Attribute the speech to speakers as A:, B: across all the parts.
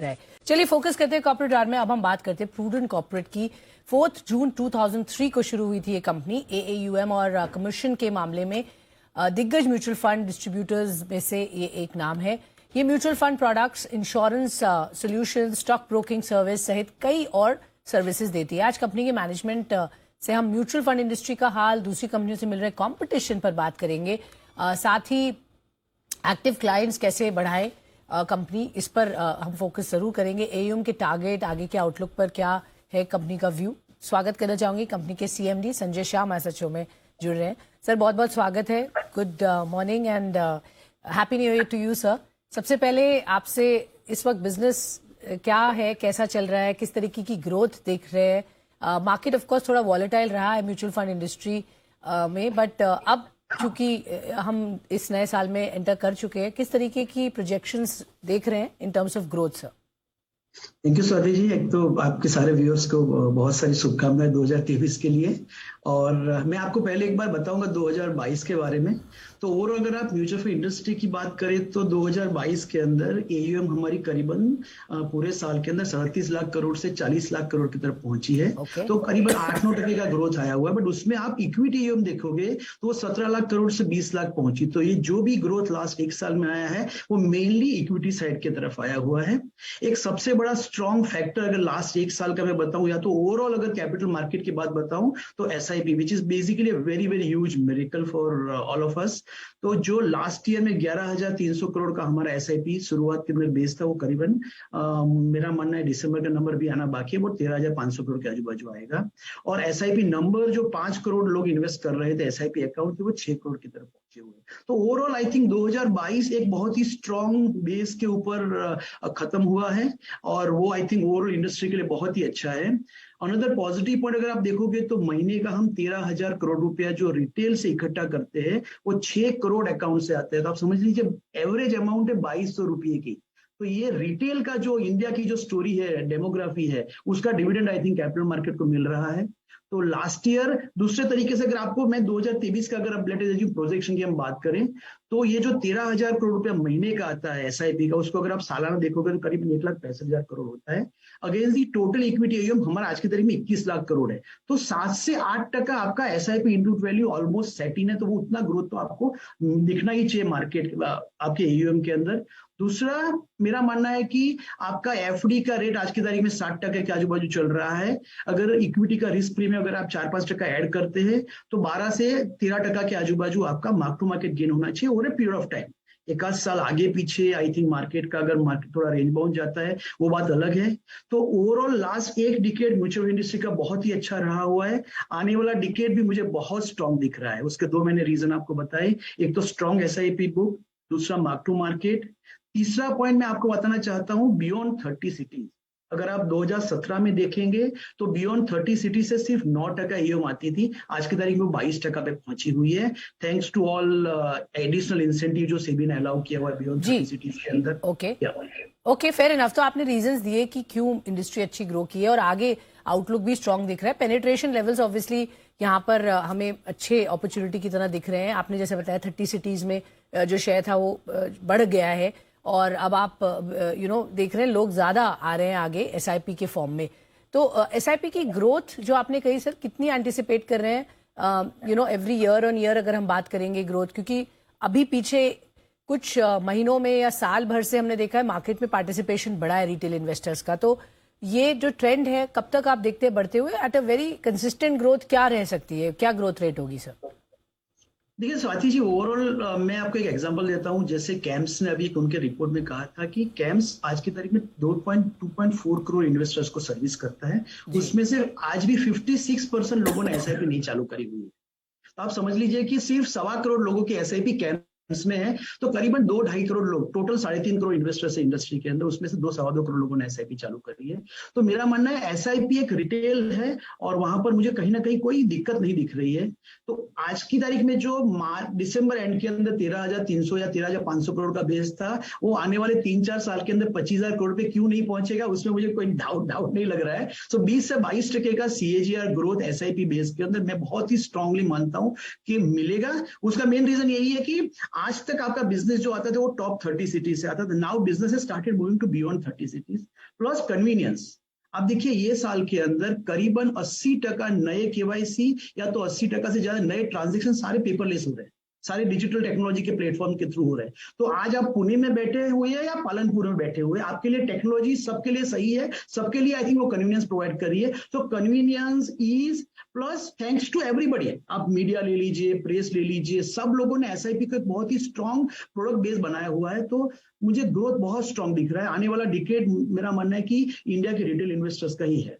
A: है। चलिए फोकस करते हैं कॉर्पोरेट आर में। अब हम बात करते हैं प्रूडेंट कॉर्पोरेट की। 4 जून 2003 को शुरू हुई थी ये कंपनी। एएयूएम और कमीशन के मामले में दिग्गज म्यूचुअल फंड डिस्ट्रीब्यूटर्स में से ये एक नाम है। ये mutual fund products, insurance solution, stock broking service सहित कई और सर्विसेज देती है। आज कंपनी के मैनेजमेंट से हम म्यूचुअल फंड इंडस्ट्री का हाल, दूसरी कंपनियों से मिल रहे कंपटीशन पर बात करेंगे। साथ ही एक्टिव क्लाइंट्स कैसे बढ़ाए कंपनी, इस पर हम फोकस जरूर करेंगे। एयूएम के टारगेट, आगे के आउटलुक पर क्या है कंपनी का व्यू। स्वागत करना चाहूंगी कंपनी के सीएमडी संजय शाह हमारे साथ शो में जुड़ रहे हैं। सर बहुत बहुत स्वागत है। Good morning and happy new year to you sir. सबसे पहले आपसे इस वक्त बिजनेस क्या है, कैसा चल रहा है, किस तरीके की ग्रोथ देख रहे हैं। मार्केट ऑफ कोर्स थोड़ा वॉलेटाइल रहा है म्यूचुअल फंड इंडस्ट्री में, बट अब चूंकि हम इस नए साल में एंटर कर चुके हैं, किस तरीके की प्रोजेक्शंस देख रहे हैं in terms of growth sir?
B: Thank you Swati ji. एक तो आपके सारे व्यूअर्स को बहुत सारी शुभकामनाएं 2023 के लिए। और मैं आपको पहले एक बार बताऊंगा 2022 के बारे में। तो ओवरऑल अगर आप म्यूचुअल फंड इंडस्ट्री की बात करें तो 2022 के अंदर एयूएम हमारी करीबन पूरे साल के अंदर 37 लाख करोड़ से 40 लाख करोड़ की तरफ पहुंची है। तो करीबन 8-9% का ग्रोथ आया हुआ है। बट उसमें आप इक्विटी एयूएम देखोगे तो वो 17 लाख करोड़ से 20 लाख पहुंची। तो ये जो भी ग्रोथ लास्ट एक साल में आया है वो मेनली इक्विटी साइड की तरफ आया हुआ है। एक सबसे बड़ा स्ट्रॉन्ग फैक्टर अगर लास्ट एक साल का मैं बताऊं, या तो ओवरऑल अगर कैपिटल मार्केट की बात बताऊं, तो SIP, which is basically very very huge miracle for all of us. तो जो लास्ट ईयर में 11,300 करोड़ का हमारा एसआईपी शुरुआत के अंदर बेस था, वो करीबन मेरा मानना है दिसंबर का नंबर भी आना बाकी है, वो 13,500 करोड़ के आजू बाजू आएगा। और एसआईपी नंबर जो 5 करोड़ लोग इन्वेस्ट कर रहे थे एसआईपी अकाउंट, वो 6 करोड़ की तरफ पहुंचे हुए। तो ओवरऑल आई थिंक 2022 एक बहुत ही स्ट्रॉन्ग बेस के ऊपर खत्म हुआ है, और वो आई थिंक ओवरऑल इंडस्ट्री के लिए बहुत ही अच्छा है। अनदर पॉजिटिव पॉइंट अगर आप देखोगे तो महीने का हम 13,000 करोड़ रुपया जो रिटेल से इकट्ठा करते हैं वो 6 करोड़ अकाउंट से आते हैं। तो आप समझ लीजिए एवरेज अमाउंट है 2200 रुपये की। तो ये रिटेल का जो इंडिया की जो स्टोरी है, डेमोग्राफी है, उसका dividend I think capital market को मिल रहा है। तो लास्ट ईयर दूसरे तरीके से अगर आपको मैं 2023 का अगर आप लेटेस्ट प्रोजेक्शन की हम बात करें तो ये जो 13,000 करोड़ रुपया महीने का आता है एसआईपी का, उसको अगर आप सालाना देखोगे तो करीब 1,65,000 करोड़ होता है। Against the total equity AUM हमारा आज की तारीख में 21 लाख करोड़ है। तो 7 से 8% आपका SIP input value almost satin है। तो वो उतना ग्रोथ तो आपको दिखना ही चाहिए मार्केट आपके एयूएम के अंदर। दूसरा मेरा मानना है कि आपका एफडी का रेट आज की तारीख में 60% के आजू बाजू चल रहा है। अगर इक्विटी का रिस्क प्रीमियम अगर आप 4-5% ऐड करते हैं तो 12 से 13% के आजू बाजू आपका मार्क टू मार्केट गेन होना चाहिए over a period of time. एक आध साल आगे पीछे आई थिंक मार्केट का अगर मार्केट थोड़ा रेंज बाउंड जाता है वो बात अलग है। तो ओवरऑल लास्ट एक डिकेड म्यूचुअल इंडस्ट्री का बहुत ही अच्छा रहा हुआ है। आने वाला डिकेड भी मुझे बहुत स्ट्रॉन्ग दिख रहा है। उसके दो मैंने रीजन आपको बताए, एक तो स्ट्रॉन्ग एसआईपी बुक, दूसरा मार्क टू मार्केट। तीसरा पॉइंट मैं आपको बताना चाहता हूं बियॉन्ड 30 सिटीज। अगर आप 2017 में देखेंगे तो बियॉन्ड 30 सिटी से सिर्फ 9% एयूएम आती थी, आज की तारीख में 22% पे पहुंची हुई है, thanks to all additional incentive जो सेबी ने अलाउ किया हुआ है बियॉन्ड 30 सिटीज के अंदर।
A: Okay fair enough. तो आपने रीजंस दिए कि क्यों इंडस्ट्री अच्छी ग्रो की है और आगे आउटलुक भी स्ट्रांग दिख रहा है। पेनिट्रेशन लेवल्स ऑब्वियसली यहाँ पर हमें अच्छे अपॉर्चुनिटी की तरह दिख रहे हैं। आपने जैसे बताया 30 सिटीज में जो शेयर था वो बढ़ गया है और अब आप देख रहे हैं लोग ज्यादा आ रहे हैं आगे एसआईपी के फॉर्म में। तो एसआईपी की ग्रोथ जो आपने कही सर, कितनी एंटिसिपेट कर रहे हैं एवरी ईयर ऑन ईयर अगर हम बात करेंगे ग्रोथ? क्योंकि अभी पीछे कुछ महीनों में या साल भर से हमने देखा है मार्केट में पार्टिसिपेशन बढ़ा है रिटेल इन्वेस्टर्स का। तो ये जो ट्रेंड है कब तक आप देखते हैं बढ़ते हुए at a very consistent growth क्या रह सकती है, क्या ग्रोथ रेट होगी सर?
B: देखिए स्वाति जी, ओवरऑल मैं आपको एक एग्जांपल देता हूं। जैसे कैम्स ने अभी उनके रिपोर्ट में कहा था कि कैम्स आज की तारीख में 2.4 करोड़ इन्वेस्टर्स को सर्विस करता है। उसमें से आज भी 56% लोगों ने एसआईपी नहीं चालू करी हुई है। तो आप समझ लीजिए कि सिर्फ 1.25 करोड़ लोगों की एसआईपी कैम्प इसमें है। तो करीबन 2-2.5 करोड़ लोग, टोटल 3.5 करोड़ इन्वेस्टर्स है इंडस्ट्री के अंदर, उसमें से 2-2.25 करोड़ लोगों ने एसआईपी चालू करी है। तो मेरा मानना है एसआईपी एक रिटेल है और वहां पर मुझे कहीं ना कहीं कोई दिक्कत नहीं दिख रही है। तो आज की तारीख में जो दिसंबर एंड के अंदर 13,300 या 13,500 करोड़ का बेस था, वो आने वाले 3-4 साल के अंदर 25,000 करोड़ पे क्यों नहीं पहुंचेगा, उसमें मुझे कोई डाउट नहीं लग रहा है। सो 20 से 22% का सीएजीआर ग्रोथ एसआईपी बेस के अंदर मैं बहुत ही स्ट्रांगली मानता हूं कि मिलेगा। उसका मेन रीजन यही है कि आज तक आपका बिजनेस जो आता था वो टॉप 30 सिटीज से आता था, now business has started moving to beyond 30 cities. Plus convenience, आप देखिए ये साल के अंदर करीबन 80% नए केवाईसी या तो 80% से ज्यादा नए ट्रांजेक्शन सारे पेपरलेस हो रहे हैं, सारे डिजिटल टेक्नोलॉजी के प्लेटफॉर्म के थ्रू हो रहे हैं। तो आज आप पुणे में बैठे हुए हैं या पालनपुर में बैठे हुए हैं, आपके लिए टेक्नोलॉजी सबके लिए सही है, सबके लिए आई थिंक वो कन्वीनियंस प्रोवाइड कर रही है। तो convenience, ease, plus thanks to everybody, आप मीडिया ले लीजिए, प्रेस ले लीजिए, सब लोगों ने एसआईपी का एक बहुत ही स्ट्रॉन्ग प्रोडक्ट बेस बनाया हुआ है। तो मुझे ग्रोथ बहुत स्ट्रॉन्ग दिख रहा है। आने वाला डिकेड मेरा मानना है कि इंडिया के रिटेल इन्वेस्टर्स का ही है।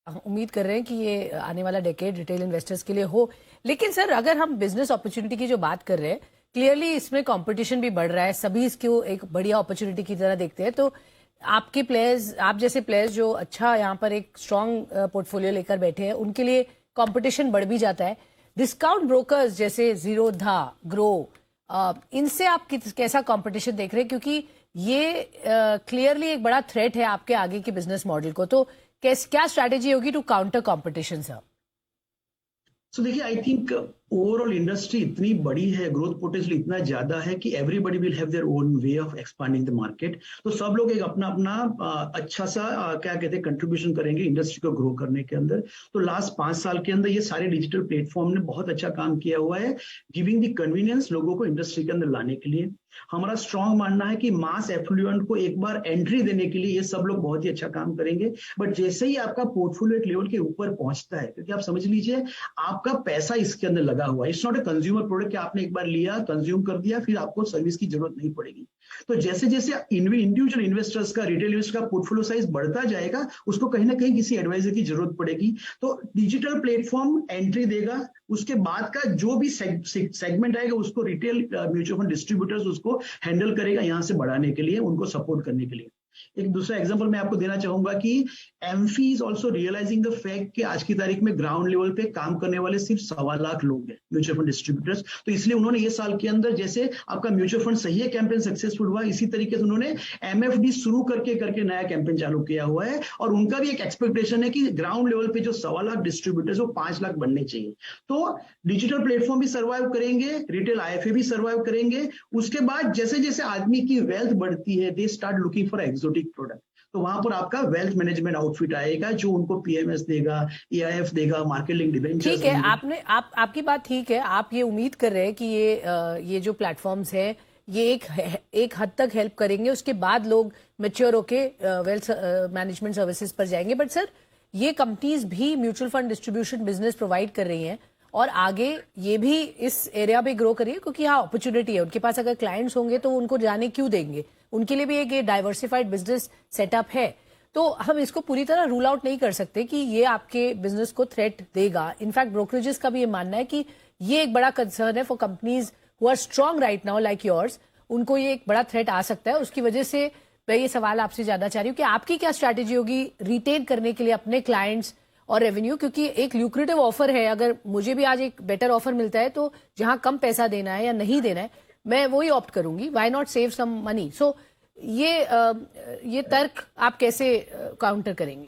A: उम्मीद कर रहे हैं कि ये आने वाला डेकेड रिटेल इन्वेस्टर्स के लिए हो। लेकिन सर, अगर हम बिजनेस अपॉर्चुनिटी की जो बात कर रहे हैं, क्लियरली इसमें कंपटीशन भी बढ़ रहा है, सभी इसको एक बढ़िया अपॉर्चुनिटी की तरह देखते हैं। तो आपके प्लेयर्स, आप जैसे प्लेयर्स जो अच्छा यहाँ पर एक स्ट्रांग पोर्टफोलियो लेकर बैठे हैं, उनके लिए कंपटीशन बढ़ भी जाता है। डिस्काउंट ब्रोकर्स जैसे जीरोधा, ग्रो, इनसे आप कैसा कंपटीशन देख रहे हैं? क्योंकि ये क्लियरली एक बड़ा थ्रेट है आपके आगे के बिजनेस मॉडल को। तो क्या स्ट्रैटेजी होगी टू काउंटर कंपटीशन सर?
B: सो देखिए, आई थिंक ओवरऑल इंडस्ट्री इतनी बड़ी है, ग्रोथ पोटेंशियल इतना ज्यादा है कि everybody will have their own way of expanding the market. तो सब लोग एक अपना अपना अच्छा सा क्या कहते हैं कंट्रीब्यूशन करेंगे इंडस्ट्री को ग्रो करने के अंदर। तो लास्ट 5 साल के अंदर ये सारे डिजिटल प्लेटफॉर्म ने बहुत अच्छा काम किया हुआ है, गिविंग द कन्वीनियंस लोगों को इंडस्ट्री के अंदर लाने के लिए। हमारा स्ट्रॉन्ग मानना है कि मास एफ्लुएंट को एक बार एंट्री देने के लिए ये सब लोग बहुत ही अच्छा काम करेंगे। बट जैसे ही आपका पोर्टफोलियो एक लेवल के ऊपर पहुंचता है, क्योंकि आप समझ लीजिए आपका पैसा इसके अंदर लगा हुआ है, it's not a consumer product कि आपने एक बार लिया, कंज्यूम कर दिया, फिर आपको सर्विस की जरूरत नहीं पड़ेगी। तो जैसे जैसे इंडिविजुअल इन्वेस्टर्स का, रिटेल इन्वेस्टर का पोर्टफोलियो साइज बढ़ता जाएगा, उसको कहीं ना कहीं किसी एडवाइजर की जरूरत पड़ेगी। तो डिजिटल प्लेटफॉर्म एंट्री देगा, उसके बाद का जो भी सेगमेंट आएगा उसको रिटेल म्यूचुअल फंड डिस्ट्रीब्यूटर्स उसको हैंडल करेगा, यहां से बढ़ाने के लिए, उनको सपोर्ट करने के लिए। एक दूसरा एग्जांपल मैं आपको देना चाहूंगा कि MF is also realising the fact कि आज की तारीख में ग्राउंड लेवल पे काम करने वाले सिर्फ 1.25 लाख लोग हैं म्यूचुअल फंड डिस्ट्रीब्यूटर्स। तो इसलिए उन्होंने ये साल के अंदर, जैसे आपका म्यूचुअल फंड सही है कैंपेन सक्सेसफुल हुआ, इसी तरीके से उन्होंने एमएफडी शुरू करके नया कैंपेन चालू किया हुआ है। और उनका भी एक एक्सपेक्टेशन है कि ग्राउंड लेवल पे जो 1.25 लाख डिस्ट्रीब्यूटर्स वो 5 लाख बनने चाहिए। तो डिजिटल प्लेटफॉर्म भी सर्वाइव करेंगे, रिटेल आईएफए भी सर्वाइव करेंगे। उसके बाद जैसे जैसे आदमी की वेल्थ बढ़ती है, they start looking for exotic product. तो वहां पर आपका वेल्थ मैनेजमेंट आउटफिट आएगा जो उनको पीएमएस देगा, एआईएफ देगा, मार्केट लिंक डिबेंचर्स।
A: ठीक है, आपकी बात ठीक है। आप ये उम्मीद कर रहे हैं कि ये जो प्लेटफॉर्म्स है ये एक हद तक हेल्प करेंगे, उसके बाद लोग मैच्योर होके वेल्थ मैनेजमेंट सर्विसेज पर जाएंगे। बट सर, ये कंपनीज भी mutual fund distribution business provide कर रही हैं और आगे ये भी इस एरिया पे ग्रो करिए, क्योंकि यहाँ अपॉर्चुनिटी है। उनके पास अगर क्लाइंट्स होंगे तो उनको जाने क्यों देंगे? उनके लिए भी एक डाइवर्सिफाइड बिजनेस सेटअप है। तो हम इसको पूरी तरह रूल आउट नहीं कर सकते कि ये आपके बिजनेस को थ्रेट देगा। इनफैक्ट ब्रोकरेजेस का भी ये मानना है कि ये एक बड़ा कंसर्न है for companies who are strong right now like yours. उनको ये एक बड़ा थ्रेट आ सकता है। उसकी वजह से मैं ये सवाल आपसे जानना चाह रही हूँ कि आपकी क्या स्ट्रैटेजी होगी रिटेन करने के लिए अपने क्लाइंट्स और रेवेन्यू? क्योंकि एक ल्यूक्रेटिव ऑफर है। अगर मुझे भी आज एक बेटर ऑफर मिलता है तो जहां कम पैसा देना है या नहीं देना है, मैं वही ऑप्ट करूंगी। Why not save some money? So ये तर्क आप कैसे काउंटर करेंगे?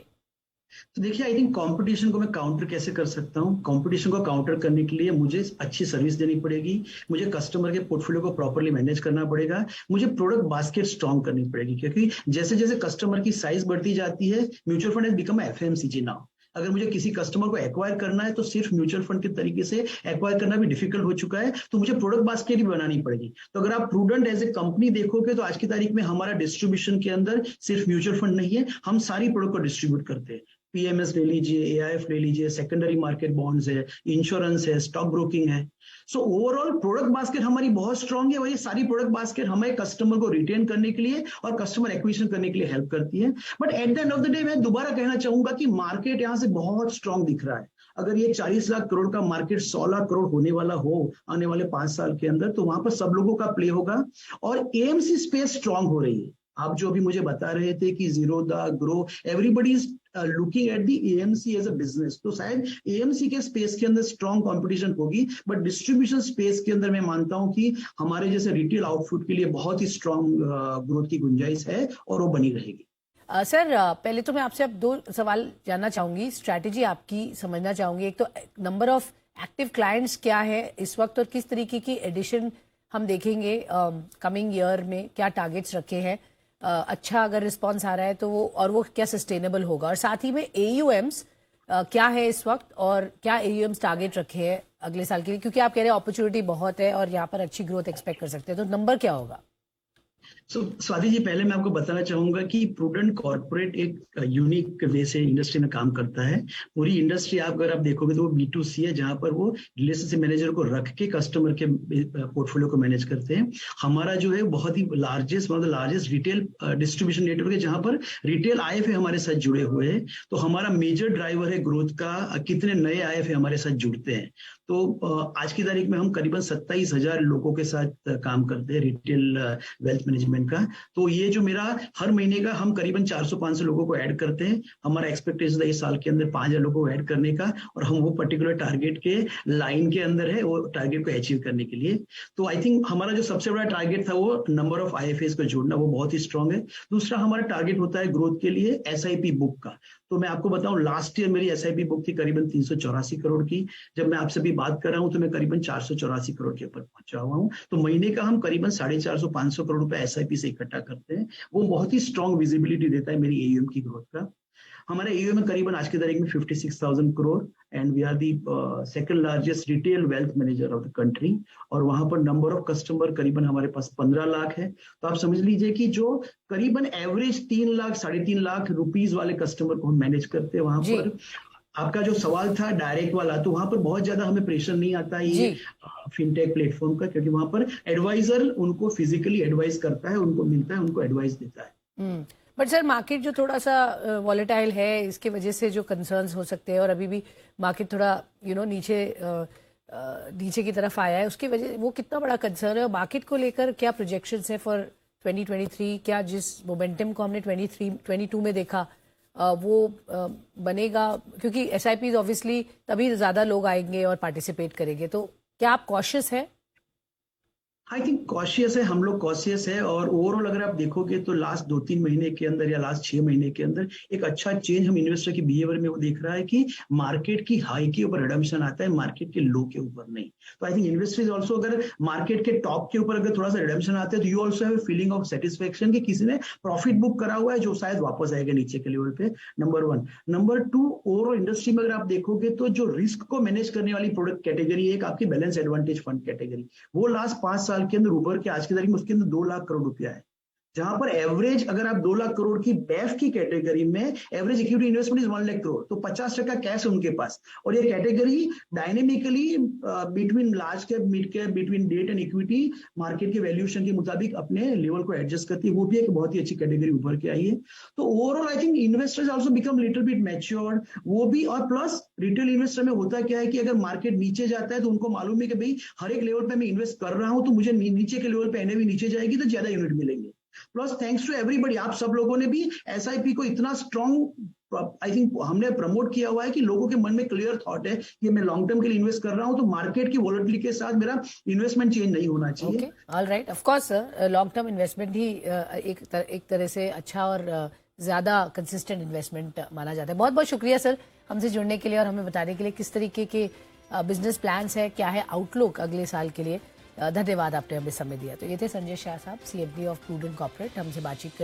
B: तो देखिए, आई थिंक कंपटीशन को मैं काउंटर कैसे कर सकता हूँ? कंपटीशन को काउंटर करने के लिए मुझे अच्छी सर्विस देनी पड़ेगी, मुझे कस्टमर के पोर्टफोलियो को प्रॉपर्ली मैनेज करना पड़ेगा, मुझे प्रोडक्ट बास्केट स्ट्रॉन्ग करनी पड़ेगी। क्योंकि जैसे जैसे कस्टमर की साइज बढ़ती जाती है, mutual fund has become FMCG now. अगर मुझे किसी कस्टमर को एक्वायर करना है तो सिर्फ म्यूचुअल फंड के तरीके से एक्वायर करना भी डिफिकल्ट हो चुका है। तो मुझे प्रोडक्ट बास्केट भी बनानी पड़ेगी। तो अगर आप प्रूडेंट एज ए कंपनी देखोगे तो आज की तारीख में हमारा डिस्ट्रीब्यूशन के अंदर सिर्फ म्यूचुअल फंड नहीं है, हम सारी प्रोडक्ट को डिस्ट्रीब्यूट करते हैं। पीएमएस ले लीजिए, एआईएफ ले लीजिए, सेकेंडरी मार्केट बॉन्ड्स है, इंश्योरेंस है, स्टॉक ब्रोकिंग है। सो ओवरऑल प्रोडक्ट बास्केट हमारी बहुत स्ट्रांग है। वही सारी प्रोडक्ट बास्केट हमें कस्टमर को रिटेन करने के लिए और कस्टमर एक्विजिशन करने के लिए हेल्प करती है। But at the end of the day मैं दोबारा कहना चाहूंगा कि मार्केट यहाँ से बहुत स्ट्रांग दिख रहा है। अगर ये 40 लाख करोड़ का मार्केट 100 लाख करोड़ होने वाला हो आने वाले 5 साल के अंदर, तो वहां पर सब लोगों का प्ले होगा। और एएमसी स्पेस स्ट्रांग हो रही है। आप जो अभी मुझे बता रहे थे कि Zerodha, Groww, everybody is looking at the AMC as a business. तो शायद एएमसी के स्पेस के अंदर स्ट्रांग कंपटीशन होगी, बट डिस्ट्रीब्यूशन स्पेस के अंदर मैं मानता हूं कि हमारे जैसे रिटेल आउटपुट के लिए बहुत ही स्ट्रांग ग्रोथ की गुंजाइश है और वो बनी रहेगी।
A: सर, पहले तो मैं आपसे अब 2 सवाल जानना चाहूंगी, स्ट्रैटेजी आपकी समझना चाहूंगी। एक तो नंबर ऑफ एक्टिव क्लाइंट्स क्या है इस वक्त और किस तरीके की एडिशन हम देखेंगे कमिंग ईयर में क्या टारगेट्स रखे हैं, अच्छा अगर रिस्पॉन्स आ रहा है तो वो क्या सस्टेनेबल होगा, और साथ ही में AUMs क्या है इस वक्त और क्या AUMs टारगेट रखे हैं अगले साल के लिए, क्योंकि आप कह रहे हैं अपॉर्चुनिटी बहुत है और यहाँ पर अच्छी ग्रोथ एक्सपेक्ट कर सकते हैं, तो नंबर क्या होगा?
B: स्वाति जी, पहले मैं आपको बताना चाहूंगा कि प्रूडेंट कॉर्पोरेट एक यूनिक वे से इंडस्ट्री में काम करता है। पूरी इंडस्ट्री अगर आप देखोगे तो वो B2C है, जहां पर वो रिलेशनशिप मैनेजर को रख के कस्टमर के पोर्टफोलियो को मैनेज करते हैं। हमारा जो है बहुत ही लार्जेस्ट रिटेल डिस्ट्रीब्यूशन नेटवर्क है, जहां पर रिटेल IFA हमारे साथ जुड़े हुए हैं। तो हमारा मेजर ड्राइवर है ग्रोथ का, कितने नए IFA हमारे साथ जुड़ते हैं। तो आज की तारीख में हम करीबन 27,000 लोगों के साथ काम करते हैं रिटेल वेल्थ मैनेजमेंट का। तो ये जो मेरा हर महीने का हम करीबन 400-500 लोगों को ऐड करते हैं। हमारा एक्सपेक्टेशन है इस साल के अंदर 5,000 लोगों को ऐड करने का, और हम वो पर्टिकुलर टारगेट के लाइन के अंदर है, वो टारगेट को अचीव करने के लिए। तो आई थिंक हमारा जो सबसे बड़ा टारगेट था वो नंबर ऑफ IFAs को जोड़ना, वो बहुत ही स्ट्रांग है। दूसरा हमारा टारगेट होता है ग्रोथ के लिए SIP बुक का। तो मैं आपको बताऊं, लास्ट ईयर मेरी SIP बुक थी करीबन 384 करोड़ की। जब मैं आपसे भी बात कर रहा हूं तो मैं करीबन 484 करोड़ के ऊपर पहुंचा हुआ हूं। तो महीने का हम करीबन 450-500 करोड़ रुपए SIP से इकट्ठा करते हैं। वो बहुत ही स्ट्रांग विजिबिलिटी देता है मेरी AUM की ग्रोथ का। हमारे AUM में करीबन आज की तारीख में 56,000 crore, and we are the second largest retail wealth manager of the country. और वहां पर नंबर ऑफ कस्टमर करीबन हमारे पास 15 लाख है। तो आप समझ लीजिए कि जो करीबन एवरेज 3 लाख 3.5 लाख रुपीज वाले कस्टमर को हम मैनेज करते हैं वहां
A: जी
B: पर। आपका जो सवाल था डायरेक्ट वाला, तो वहां पर बहुत ज्यादा हमें प्रेशर नहीं आता है ये
A: जी
B: फिनटेक प्लेटफॉर्म का, क्योंकि वहां पर एडवाइजर उनको फिजिकली एडवाइस करता है, उनको मिलता है, उनको एडवाइस देता है।
A: बट सर, मार्केट जो थोड़ा सा वॉलेटाइल है, इसके वजह से जो कंसर्न्स हो सकते हैं, और अभी भी मार्केट थोड़ा नीचे की तरफ आया है, उसकी वजह वो कितना बड़ा कंसर्न है, और मार्केट को लेकर क्या प्रोजेक्शंस है फॉर 2023? क्या जिस मोमेंटम को हमने 22 में देखा वो बनेगा? क्योंकि SIPs ऑब्वियसली तभी ज़्यादा लोग आएंगे और पार्टिसिपेट करेंगे, तो क्या आप कॉशियस है?
B: आई थिंक कॉशियस है, हम लोग कॉशियस है। और ओवरऑल अगर आप देखोगे तो लास्ट 2-3 महीने के अंदर या लास्ट 6 महीने के अंदर एक अच्छा चेंज हम इन्वेस्टर की बिहेवियर में वो देख रहा है कि मार्केट की हाई के ऊपर रिडम्पशन आता है, मार्केट के लो के ऊपर नहीं। तो आई थिंक इन्वेस्टर्स ऑल्सो, अगर मार्केट के टॉप के ऊपर अगर थोड़ा सा रिडम्पशन आता है तो you also have feeling of satisfaction कि किसी ने प्रॉफिट बुक करा हुआ है जो शायद वापस आएगा नीचे के लेवल पे। नंबर 1। नंबर 2, ओवरऑल इंडस्ट्री में अगर आप देखोगे तो जो रिस्क को मैनेज करने वाली प्रोडक्ट कैटेगरी है एक आपकी बैलेंस एडवांटेज फंड कैटेगरी, वो लास्ट 5 साल के अंदर उभर के आज की तारीख में उसके अंदर 2 लाख करोड़ रुपया है। जहां पर एवरेज अगर आप 2 लाख करोड़ की BEF की कैटेगरी में average equity investment is 1 lakh crore, तो 50% कैश है उनके पास। और ये category dynamically between large cap, mid cap, between debt and equity market के वैल्यूएशन के मुताबिक अपने लेवल को एडजस्ट करती है। वो भी एक बहुत ही अच्छी कैटेगरी उभर के आई है। तो overall I think investors also become little bit matured, वो भी। और प्लस रिटेल इन्वेस्टर में होता क्या है कि अगर मार्केट नीचे जाता है तो उनको मालूम है कि भाई हर एक लेवल पे मैं इन्वेस्ट कर रहा हूं तो मुझे नीचे के लेवल पे NAV नीचे जाएगी तो ज्यादा यूनिट मिलेंगे। प्लस थैंक्स टू एवरीबॉडी, आप सब लोगों ने भी SIP को इतना स्ट्रॉन्ग आई थिंक हमने प्रमोट किया हुआ है कि लोगों के मन में क्लियर थॉट है कि मैं लॉन्ग टर्म के लिए इन्वेस्ट कर रहा हूं तो मार्केट की वॉलेटिलिटी के साथ मेरा इन्वेस्टमेंट चेंज नहीं होना चाहिए।
A: Okay, all right, of course sir, long term investment ही एक तरह से अच्छा और ज़्यादा कंसिस्टेंट इन्वेस्टमेंट माना जाता है। बहुत बहुत शुक्रिया सर हमसे जुड़ने के लिए और हमें बताने के लिए किस तरीके के बिजनेस प्लान्स है, क्या है आउटलुक अगले साल के लिए। धन्यवाद, आपने हमें समय दिया। तो ये थे संजय शाह साहब, CMD ऑफ प्रूडेंट कॉर्पोरेट, हमसे बातचीत